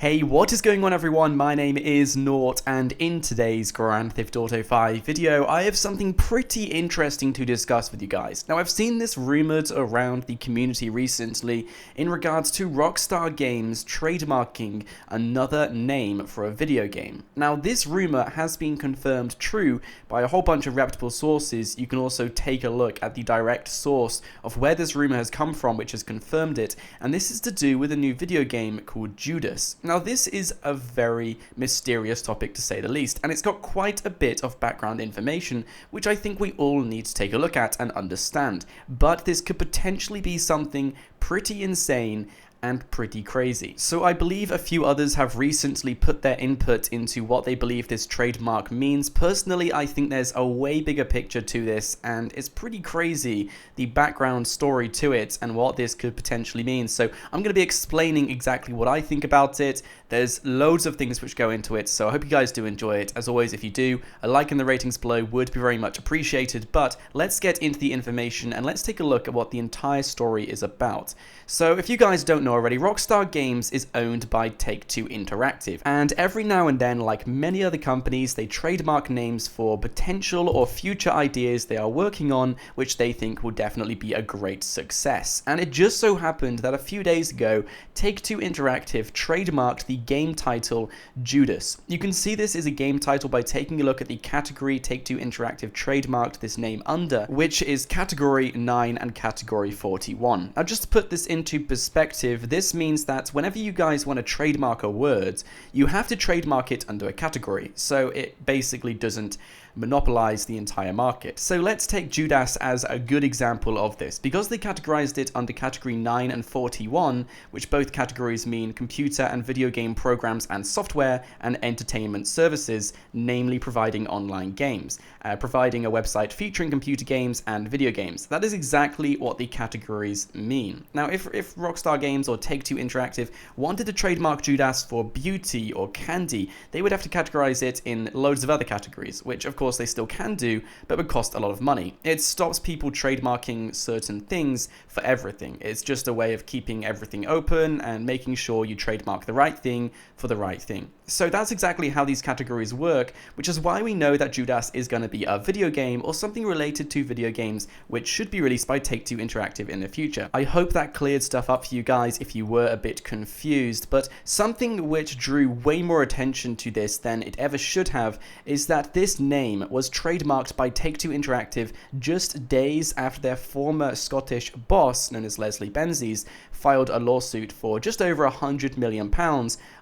Hey, what is going on everyone? My name is Nort, and in today's Grand Theft Auto 5 video, I have something pretty interesting to discuss with you guys. Now, I've seen this rumored around the community recently in regards to Rockstar Games trademarking another name for a video game. Now, this rumor has been confirmed true by a whole bunch of reputable sources. You can also take a look at the direct source of where this rumor has come from, which has confirmed it, and this is to do with a new video game called Judas. Now, this is a very mysterious topic to say the least, and it's got quite a bit of background information, which I think we all need to take a look at and understand. But this could potentially be something pretty insane and pretty crazy. So I believe a few others have recently put their input into what they believe this trademark means. Personally, I think there's a way bigger picture to this, and it's pretty crazy, the background story to it and what this could potentially mean. So I'm going to be explaining exactly what I think about it. There's loads of things which go into it, so I hope you guys do enjoy it. As always, if you do, a like in the ratings below would be very much appreciated. But let's get into the information and let's take a look at what the entire story is about. So if you guys don't know already, Rockstar Games is owned by Take-Two Interactive, and every now and then, like many other companies, they trademark names for potential or future ideas they are working on, which they think will definitely be a great success. And it just so happened that a few days ago, Take-Two Interactive trademarked the game title Judas. You can see this is a game title by taking a look at the category Take-Two Interactive trademarked this name under, which is Category 9 and Category 41. Now, just to put this into perspective, this means that whenever you guys want to trademark a word, you have to trademark it under a category, so it basically doesn't monopolize the entire market. So let's take Judas as a good example of this. Because they categorized it under category 9 and 41, which both categories mean computer and video game programs and software and entertainment services, namely providing online games, providing a website featuring computer games and video games. That is exactly what the categories mean. Now, if Rockstar Games or Take-Two Interactive wanted to trademark Judas for beauty or candy, they would have to categorize it in loads of other categories, which of course they still can do, but would cost a lot of money. It stops people trademarking certain things for everything. It's just a way of keeping everything open and making sure you trademark the right thing for the right thing. So that's exactly how these categories work, which is why we know that Judas is going to be a video game or something related to video games, which should be released by Take-Two Interactive in the future. I hope that cleared stuff up for you guys if you were a bit confused, but something which drew way more attention to this than it ever should have is that this name was trademarked by Take-Two Interactive just days after their former Scottish boss, known as Leslie Benzies, filed a lawsuit for just over £100 million,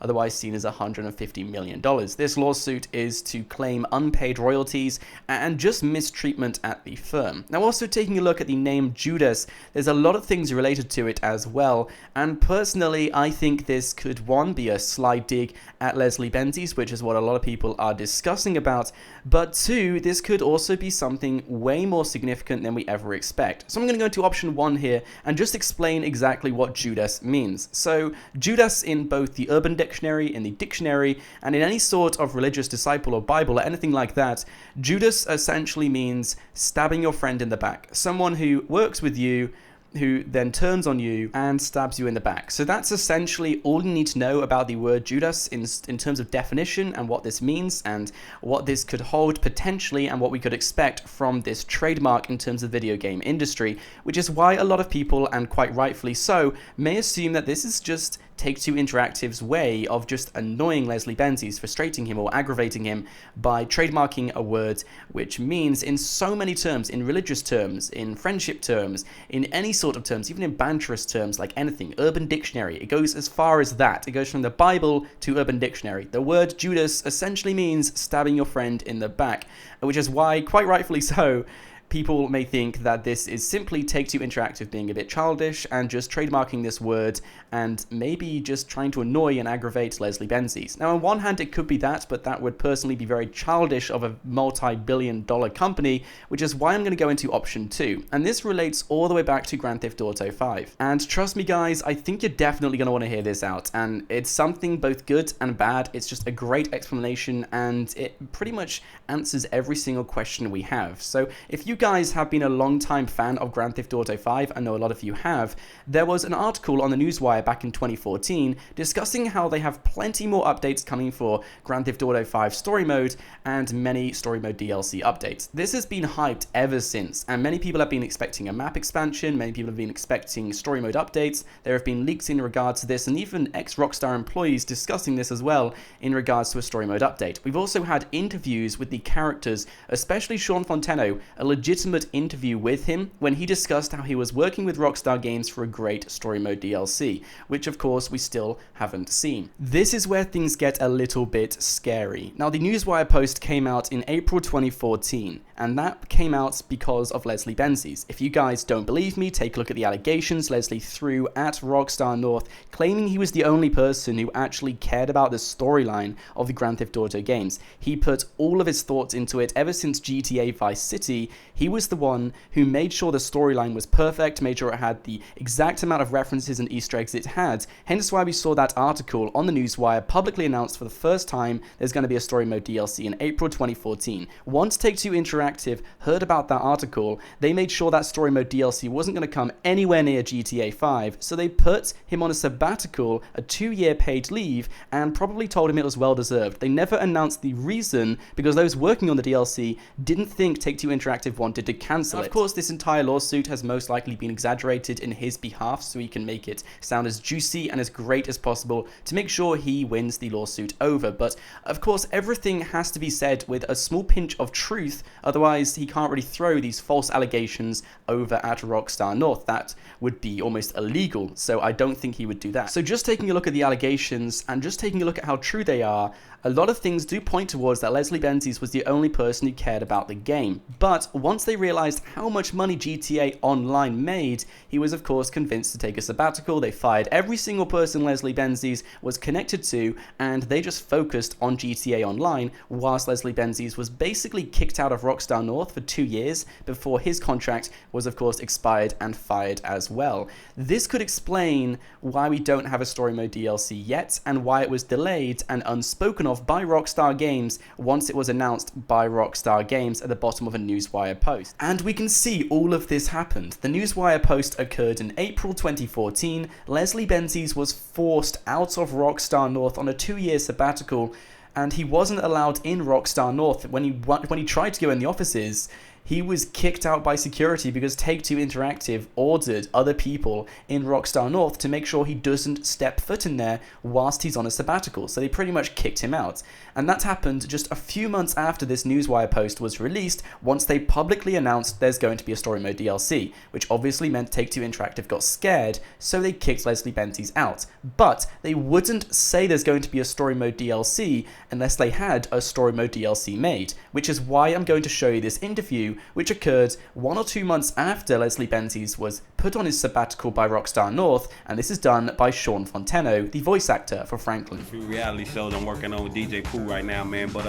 otherwise seen as $150 million. This lawsuit is to claim unpaid royalties and just mistreatment at the firm. Now, also taking a look at the name Judas, there's a lot of things related to it as well, and personally, I think this could, one, be a sly dig at Leslie Benzies, which is what a lot of people are discussing about, but two, this could also be something way more significant than we ever expect. So I'm going to go into option 1 here and just explain exactly what Judas means. So Judas, in both the Urban Dictionary, in the dictionary, and in any sort of religious disciple or Bible or anything like that, Judas essentially means stabbing your friend in the back. Someone who works with you, who then turns on you and stabs you in the back. So that's essentially all you need to know about the word Judas in terms of definition and what this means and what this could hold potentially and what we could expect from this trademark in terms of the video game industry, which is why a lot of people, and quite rightfully so, may assume that this is just Take-Two Interactive's way of just annoying Leslie Benzies, frustrating him or aggravating him by trademarking a word which means in so many terms, in religious terms, in friendship terms, in any sort of terms, even in banterous terms, like anything, Urban Dictionary, it goes as far as that. It goes from the Bible to Urban Dictionary. The word Judas essentially means stabbing your friend in the back, which is why, quite rightfully so, people may think that this is simply Take-Two Interactive being a bit childish and just trademarking this word and maybe just trying to annoy and aggravate Leslie Benzies. Now, on one hand, it could be that, but that would personally be very childish of a multi-billion-dollar company, which is why I'm going to go into option 2. And this relates all the way back to Grand Theft Auto 5. And trust me, guys, I think you're definitely going to want to hear this out. And it's something both good and bad. It's just a great explanation, and it pretty much answers every single question we have. So if you guys have been a long-time fan of Grand Theft Auto 5, I know a lot of you have, there was an article on the Newswire back in 2014 discussing how they have plenty more updates coming for Grand Theft Auto 5 story mode and many story mode DLC updates. This has been hyped ever since, and many people have been expecting a map expansion, many people have been expecting story mode updates. There have been leaks in regards to this, and even ex-Rockstar employees discussing this as well in regards to a story mode update. We've also had interviews with the characters, especially Sean Fonteno, a legitimate interview with him when he discussed how he was working with Rockstar Games for a great story mode DLC, which of course we still haven't seen. This is where things get a little bit scary. Now, the Newswire post came out in April 2014, and that came out because of Leslie Benzies. If you guys don't believe me, take a look at the allegations Leslie threw at Rockstar North, claiming he was the only person who actually cared about the storyline of the Grand Theft Auto games. He put all of his thoughts into it ever since GTA Vice City. He was the one who made sure the storyline was perfect, made sure it had the exact amount of references and Easter eggs it had, hence why we saw that article on the Newswire publicly announced for the first time there's going to be a story mode DLC in April 2014. Once Take-Two Interactive heard about that article, they made sure that story mode DLC wasn't going to come anywhere near GTA 5, so they put him on a sabbatical, a 2-year paid leave, and probably told him it was well deserved. They never announced the reason because those working on the DLC didn't think Take-Two Interactive wanted to cancel it. Of course, this entire lawsuit has most likely been exaggerated in his behalf so he can make it sound as juicy and as great as possible to make sure he wins the lawsuit over. But of course, everything has to be said with a small pinch of truth, otherwise he can't really throw these false allegations over at Rockstar North. That would be almost illegal, so I don't think he would do that. So just taking a look at the allegations and just taking a look at how true they are, a lot of things do point towards that Leslie Benzies was the only person who cared about the game. But once they realized how much money GTA Online made, he was of course convinced to take a sabbatical. They fired every single person Leslie Benzies was connected to, and they just focused on GTA Online, whilst Leslie Benzies was basically kicked out of Rockstar North for 2 years before his contract was of course expired and fired as well. This could explain why we don't have a story mode DLC yet, and why it was delayed and unspoken of by Rockstar Games once it was announced by Rockstar Games at the bottom of a Newswire post. And we can see all of this happened. The Newswire post occurred in April 2014. Leslie Benzies was forced out of Rockstar North on a 2-year sabbatical, and he wasn't allowed in Rockstar North. When he tried to go in the offices, he was kicked out by security because Take-Two Interactive ordered other people in Rockstar North to make sure he doesn't step foot in there whilst he's on a sabbatical. So they pretty much kicked him out. And that happened just a few months after this Newswire post was released, once they publicly announced there's going to be a story mode DLC, which obviously meant Take-Two Interactive got scared, so they kicked Leslie Benzies out. But they wouldn't say there's going to be a story mode DLC unless they had a story mode DLC made, which is why I'm going to show you this interview, which occurred 1 or 2 months after Leslie Benzies was put on his sabbatical by Rockstar North, and this is done by Sean Fonteno, the voice actor for Franklin. A few reality shows I'm working on with DJ Pooh right now, man, but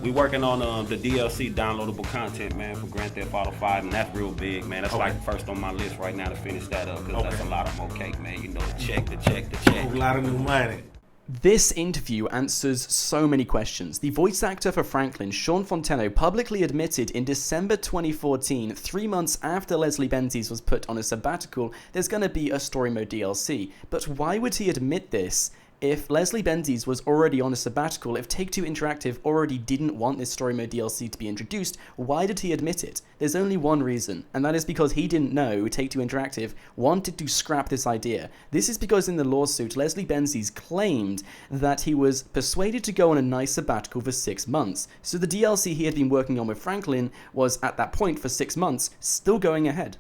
we working on the DLC downloadable content, man, for Grand Theft Auto 5, and that's real big, man. That's like first on my list right now to finish that up, because that's a lot of more cake, man. You know, the check. A lot of new money. This interview answers so many questions. The voice actor for Franklin, Sean Fonteno, publicly admitted in December 2014, 3 months after Leslie Benzies was put on a sabbatical, there's going to be a story mode DLC. But why would he admit this if Leslie Benzies was already on a sabbatical? If Take-Two Interactive already didn't want this story mode DLC to be introduced, why did he admit it? There's only one reason, and that is because he didn't know Take-Two Interactive wanted to scrap this idea. This is because in the lawsuit, Leslie Benzies claimed that he was persuaded to go on a nice sabbatical for 6 months. So the DLC he had been working on with Franklin was, at that point for 6 months, still going ahead.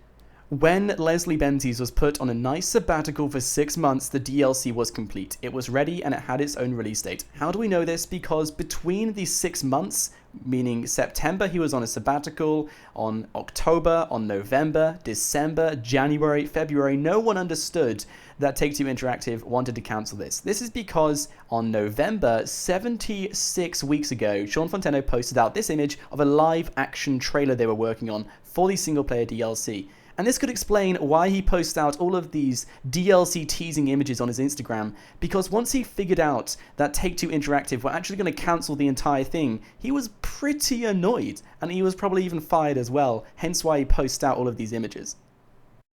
When Leslie Benzies was put on a nice sabbatical for 6 months, the DLC was complete. It was ready and it had its own release date. How do we know this? Because between these 6 months, meaning September he was on a sabbatical, on October, on November, December, January, February, no one understood that Take-Two Interactive wanted to cancel this. This is because on November, 76 weeks ago, Sean Fonteno posted out this image of a live action trailer they were working on for the single player DLC. And this could explain why he posts out all of these DLC teasing images on his Instagram, because once he figured out that Take-Two Interactive were actually going to cancel the entire thing, he was pretty annoyed, and he was probably even fired as well, hence why he posts out all of these images.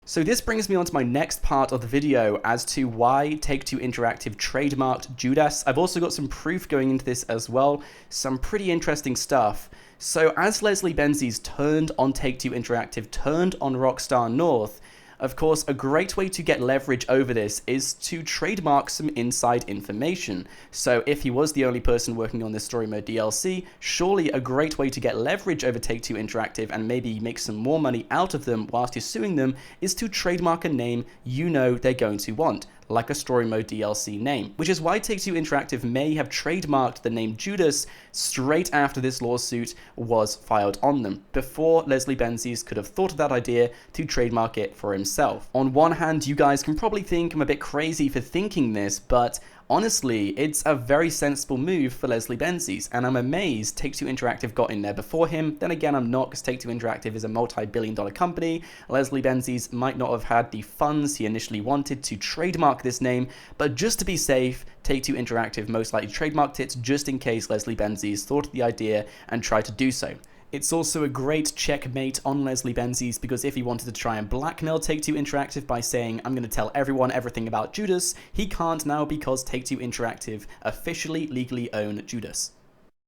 So this brings me on to my next part of the video as to why Take-Two Interactive trademarked Judas. I've also got some proof going into this as well, some pretty interesting stuff. So as Leslie Benzies turned on Take-Two Interactive, turned on Rockstar North, of course, a great way to get leverage over this is to trademark some inside information. So if he was the only person working on this story mode DLC, surely a great way to get leverage over Take-Two Interactive and maybe make some more money out of them whilst you're suing them is to trademark a name you know they're going to want, like a story mode DLC name, which is why Take-Two Interactive may have trademarked the name Judas straight after this lawsuit was filed on them, before Leslie Benzies could have thought of that idea to trademark it for himself. On one hand, you guys can probably think I'm a bit crazy for thinking this, but honestly, it's a very sensible move for Leslie Benzies, and I'm amazed Take-Two Interactive got in there before him. Then again, I'm not, because Take-Two Interactive is a multi-billion-dollar company. Leslie Benzies might not have had the funds he initially wanted to trademark this name, but just to be safe, Take-Two Interactive most likely trademarked it just in case Leslie Benzies thought of the idea and tried to do so. It's also a great checkmate on Leslie Benzies, because if he wanted to try and blackmail Take-Two Interactive by saying, I'm going to tell everyone everything about Judas, he can't now because Take-Two Interactive officially legally own Judas.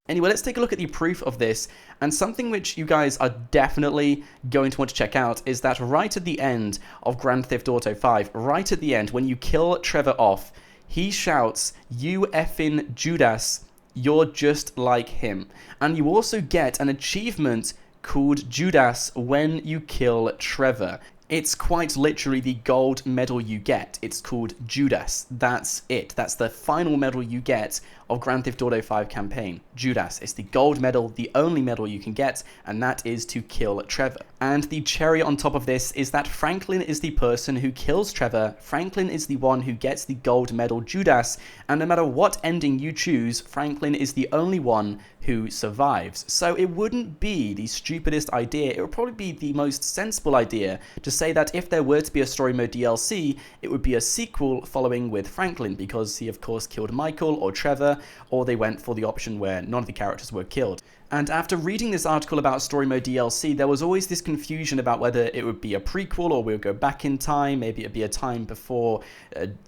Anyway, let's take a look at the proof of this, and something which you guys are definitely going to want to check out is that right at the end of Grand Theft Auto 5, right at the end, when you kill Trevor off, he shouts, "You effing Judas, you're just like him." And you also get an achievement called Judas when you kill Trevor. It's quite literally the gold medal you get. It's called Judas. That's it. That's the final medal you get of Grand Theft Auto 5 campaign. Judas. It's the gold medal, the only medal you can get, and that is to kill Trevor. And the cherry on top of this is that Franklin is the person who kills Trevor. Franklin is the one who gets the gold medal Judas, and no matter what ending you choose, Franklin is the only one who survives. So it wouldn't be the stupidest idea, it would probably be the most sensible idea to say that if there were to be a story mode DLC, it would be a sequel following with Franklin, because he of course killed Michael or Trevor, or they went for the option where none of the characters were killed. And after reading this article about story mode DLC, there was always this confusion about whether it would be a prequel or we would go back in time. Maybe it'd be a time before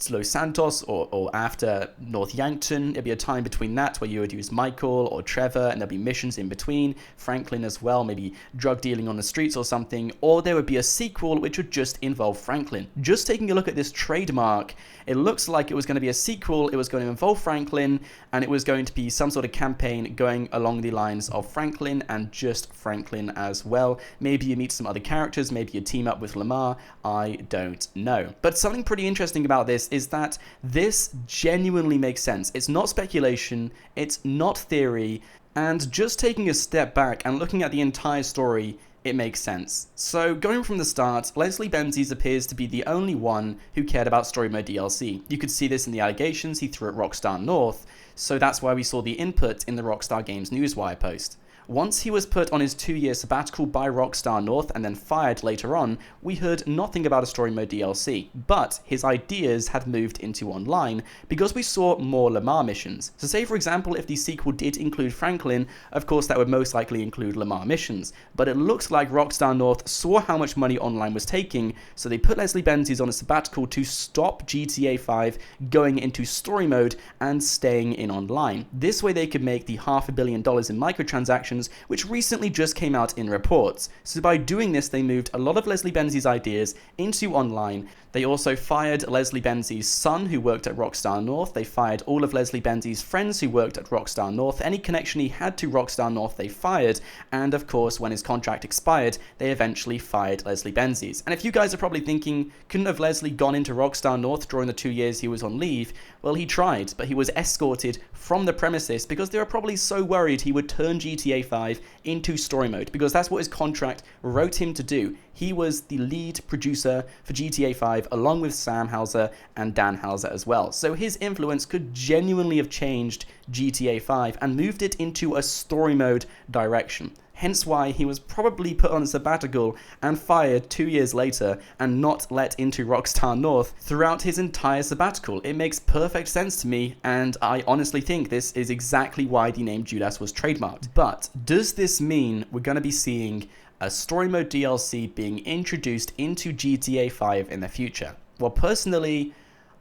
Los Santos or after North Yankton. It'd be a time between that where you would use Michael or Trevor, and there'd be missions in between. Franklin as well, maybe drug dealing on the streets or something. Or there would be a sequel which would just involve Franklin. Just taking a look at this trademark, it looks like it was going to be a sequel, it was going to involve Franklin, and it was going to be some sort of campaign going along the lines of Franklin and just Franklin as well. Maybe you meet some other characters, maybe you team up with Lamar, I don't know. But something pretty interesting about this is that this genuinely makes sense. It's not speculation, it's not theory, and just taking a step back and looking at the entire story, it makes sense. So going from the start, Leslie Benzies appears to be the only one who cared about story mode DLC. You could see this in the allegations he threw at Rockstar North, so that's why we saw the input in the Rockstar Games Newswire post. Once he was put on his 2-year sabbatical by Rockstar North and then fired later on, we heard nothing about a story mode DLC, but his ideas had moved into online because we saw more Lamar missions. So say for example if the sequel did include Franklin, of course that would most likely include Lamar missions, but it looks like Rockstar North saw how much money online was taking, so they put Leslie Benzies on a sabbatical to stop GTA 5 going into story mode and staying in online. This way they could make the $500 million in microtransactions which recently just came out in reports. So by doing this, they moved a lot of Leslie Benzies' ideas into online. They also fired Leslie Benzies' son who worked at Rockstar North. They fired all of Leslie Benzies' friends who worked at Rockstar North. Any connection he had to Rockstar North, they fired. And of course, when his contract expired, they eventually fired Leslie Benzies. And if you guys are probably thinking, couldn't have Leslie gone into Rockstar North during the 2 years he was on leave? Well, he tried, but he was escorted from the premises because they were probably so worried he would turn GTA 5 into story mode, because that's what his contract wrote him to do. He was the lead producer for GTA 5 along with Sam Houser and Dan Houser as well. So his influence could genuinely have changed GTA 5 and moved it into a story mode direction. hence why he was probably put on a sabbatical and fired 2 years later and not let into Rockstar North throughout his entire sabbatical. It makes perfect sense to me, and I honestly think this is exactly why the name Judas was trademarked. But does this mean we're going to be seeing a story mode DLC being introduced into GTA 5 in the future? Well, personally,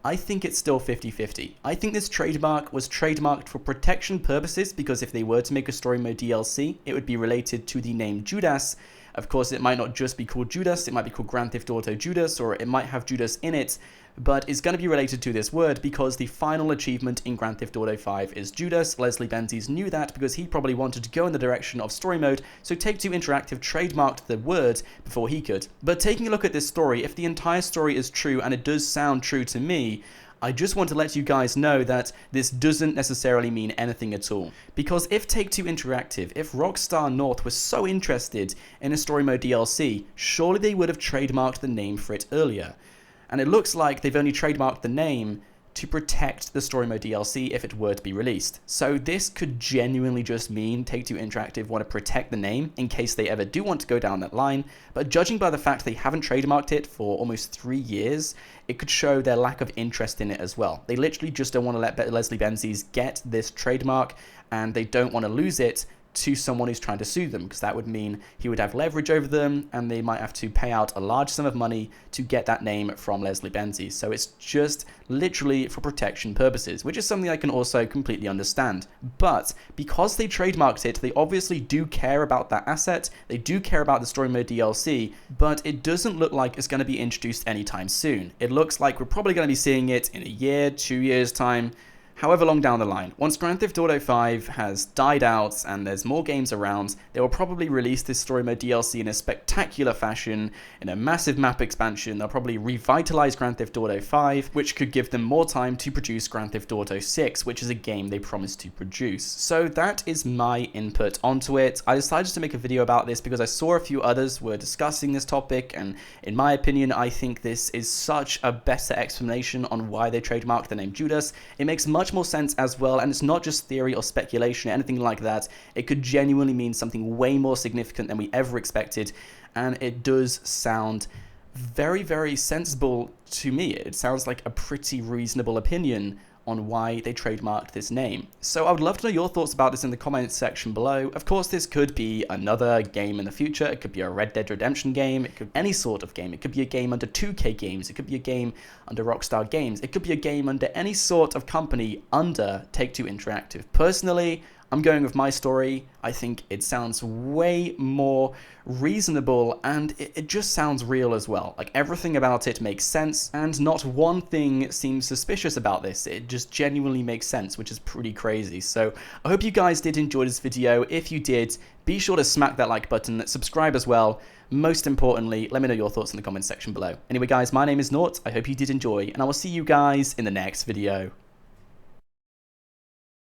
I think it's still 50-50. I think this trademark was trademarked for protection purposes, because if they were to make a story mode DLC, it would be related to the name Judas. Of course, it might not just be called Judas, it might be called Grand Theft Auto Judas, or it might have Judas in it, but it's going to be related to this word because the final achievement in Grand Theft Auto 5 is Judas. Leslie Benzies knew that because he probably wanted to go in the direction of story mode, so Take-Two Interactive trademarked the word before he could. But taking a look at this story, if the entire story is true, and it does sound true to me, I just want to let you guys know that this doesn't necessarily mean anything at all. Because if Take-Two Interactive, if Rockstar North was so interested in a story mode DLC, surely they would have trademarked the name for it earlier. And it looks like they've only trademarked the name to protect the story mode DLC if it were to be released. So this could genuinely just mean Take-Two Interactive want to protect the name in case they ever do want to go down that line, but judging by the fact they haven't trademarked it for almost 3 years, it could show their lack of interest in it as well. They literally just don't want to let Leslie Benzies get this trademark, and they don't want to lose it to someone who's trying to sue them, because that would mean he would have leverage over them and they might have to pay out a large sum of money to get that name from Leslie Benzies. So it's just literally for protection purposes, which is something I can also completely understand. But because they trademarked it, they obviously do care about that asset, they do care about the story mode DLC, but it doesn't look like it's going to be introduced anytime soon. It looks like we're probably going to be seeing it in a year, 2 years time, however long down the line. Once Grand Theft Auto 5 has died out and there's more games around, they will probably release this story mode DLC in a spectacular fashion, in a massive map expansion. They'll probably revitalize Grand Theft Auto 5, which could give them more time to produce Grand Theft Auto 6, which is a game they promised to produce. So that is my input onto it. I decided to make a video about this because I saw a few others were discussing this topic, and in my opinion, I think this is such a better explanation on why they trademarked the name Judas. It makes much more sense as well, and it's not just theory or speculation or anything like that. It could genuinely mean something way more significant than we ever expected, and it does sound very, very sensible to me. It sounds like a pretty reasonable opinion on why they trademarked this name. So I would love to know your thoughts about this in the comments section below. Of course, this could be another game in the future. It could be a Red Dead Redemption game. It could be any sort of game. It could be a game under 2K Games. It could be a game under Rockstar Games. It could be a game under any sort of company under Take-Two Interactive. Personally, I'm going with my story. I think it sounds way more reasonable, and it just sounds real as well. Like, everything about it makes sense, and not one thing seems suspicious about this. It just genuinely makes sense, which is pretty crazy. So I hope you guys did enjoy this video. If you did, be sure to smack that like button, subscribe as well. Most importantly, let me know your thoughts in the comments section below. Anyway guys, my name is Nort. I hope you did enjoy, and I will see you guys in the next video.